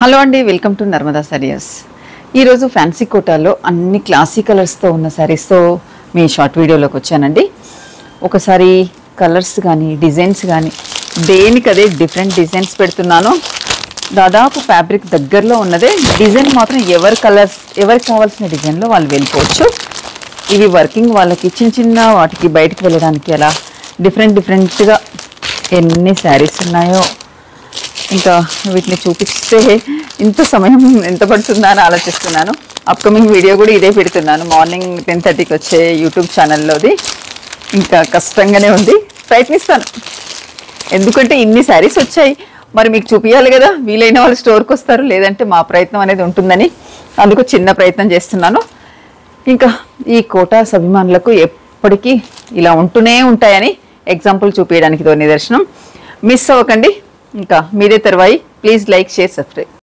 Hello అండి, welcome to Narmada saris. ఈరోజు fancy కోటాలో అన్ని క్లాసీ కలర్స్తో ఉన్న శారీస్తో మీ షార్ట్ వీడియోలోకి వచ్చానండి. ఒకసారి కలర్స్ కానీ డిజైన్స్ కానీ దేనికదే డిఫరెంట్ డిజైన్స్ పెడుతున్నాను. దాదాపు ఫ్యాబ్రిక్ దగ్గరలో ఉన్నదే, డిజైన్ మాత్రం ఎవరికి కావాల్సిన డిజైన్లో వాళ్ళు వెళ్ళిపోవచ్చు. ఇవి వర్కింగ్ వాళ్ళకి చిన్న వాటికి బయటకు వెళ్ళడానికి అలా డిఫరెంట్గా ఎన్ని శారీస్ ఉన్నాయో. ఇంకా వీటిని చూపిస్తే ఇంత సమయం ఎంత పడుతుందా అని ఆలోచిస్తున్నాను. అప్కమింగ్ వీడియో కూడా ఇదే పెడుతున్నాను, మార్నింగ్ 10:30కి వచ్చే యూట్యూబ్ ఛానల్లోది. ఇంకా కష్టంగానే ఉంది, ప్రయత్నిస్తాను. ఎందుకంటే ఇన్ని శారీస్ వచ్చాయి, మరి మీకు చూపించాలి కదా. వీలైన వాళ్ళు స్టోర్కి వస్తారు, లేదంటే మా ప్రయత్నం అనేది ఉంటుందని అందుకు చిన్న ప్రయత్నం చేస్తున్నాను. ఇంకా ఈ కోటాస్ అభిమానులకు ఎప్పటికీ ఇలా ఉంటూనే ఉంటాయని ఎగ్జాంపుల్ చూపించడానికి నిదర్శనం. మిస్ అవ్వకండి. ఇంకా మీదే తర్వాయి. Please like, share, subscribe.